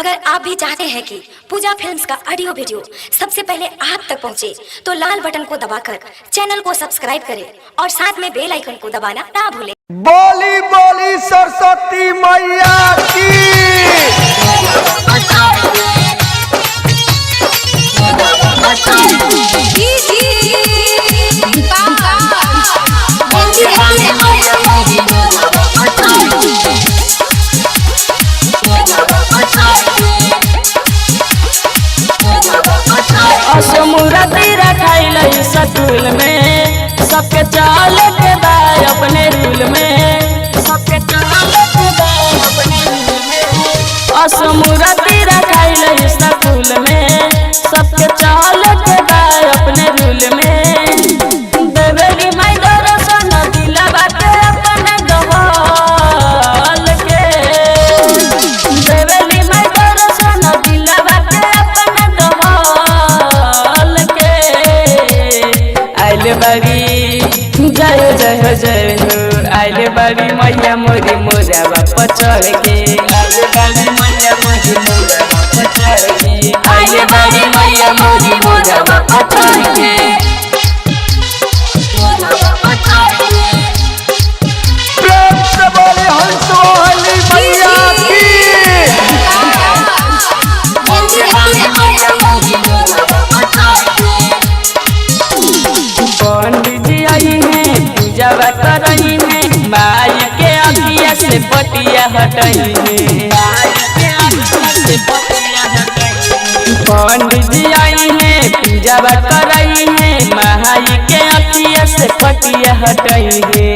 अगर आप भी चाहते हैं कि पूजा फिल्म्स का ऑडियो वीडियो सबसे पहले आप तक पहुंचे, तो लाल बटन को दबाकर चैनल को सब्सक्राइब करें और साथ में बेल आइकन को दबाना ना भूलें। बोली बोली सरस्वती मैया की। मूर्ति रखाइल सतुल में, सबके चाल के बाय अपने रूल में, सबके चाल के बाय अपने रूल में। मूर्ति रखाइल सतुल में, सबके चाल के बाय अपने रूल में। देवेली माई दर्शन दिला बाटे अपने गहल के, देवेली माई दर्शन दिला बाटे अपने गहल के। आइले बारी जय जय जय हो, आइले बारी मैया मोरी मोरा बाप चढ़ के, आइले बारी मैया मोरी मोरा बाप चढ़ के, आइले बारी मैया मोरी मोरा बाप चढ़ के। प्रेम से बोली हंस वाली मैया की। पंडित जी आई हैं पूजा कर रही हैं, माई के अखिया से पटिया हटई हैं, पंडित जी आई हैं पूजा कर रही हैं, माई के अखिया से पटिया हटई हैं।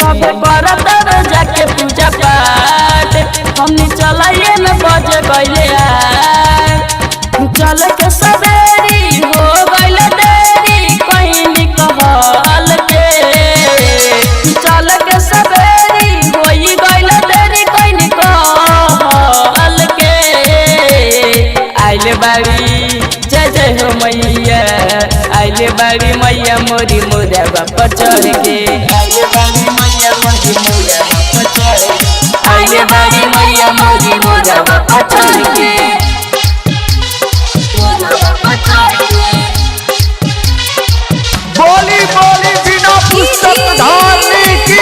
सब करत जाके पूजा पाठ, हमनी चलाइए में बज गइले चल के सवेरी हो गइल देरी कहीं कहल के, चल के सवेरी होई गइल देरी कहीं कहल के। आइले बारी जय जय हो मैया, आइले बारी मैया मोरी मोरा बाप चढ़ के, आइले बारी मैया मोरी मोरा बाप चढ़ के, आइले बारी मैया मोरी मोरा बाप चढ़ के। बोली बोली बिना पुस्तक धारने की।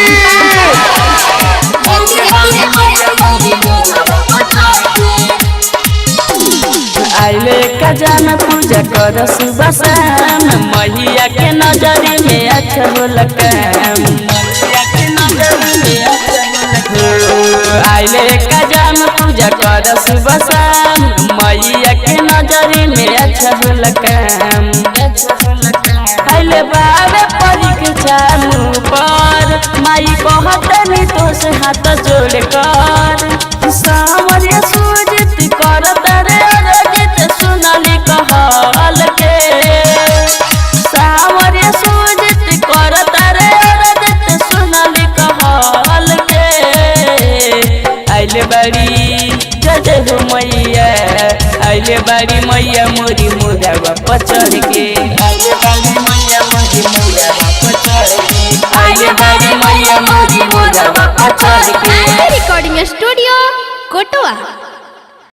आइले खजाना पूजा कर सुबह शाम, मैया के नजरी में अच्छा होला काम, मैया के नजरी में अच्छा होला काम। आइले खजाना पूजा कर सुबह शाम, मैया के नजरी में अच्छा होला काम, अच्छा होला काम। आइले बाबे परीक्षा मुँह पर, माई कहत नी तो से हाथ जोड़ कर, सामरिया सूजित करत रे अरजित सुनली कहल के, सामरिया सूजित करत रे अरजित सुनली कहल के। आइले बारी जय जय हो मैया, आइले बारी मैया मोरी मोरा बाप चढ़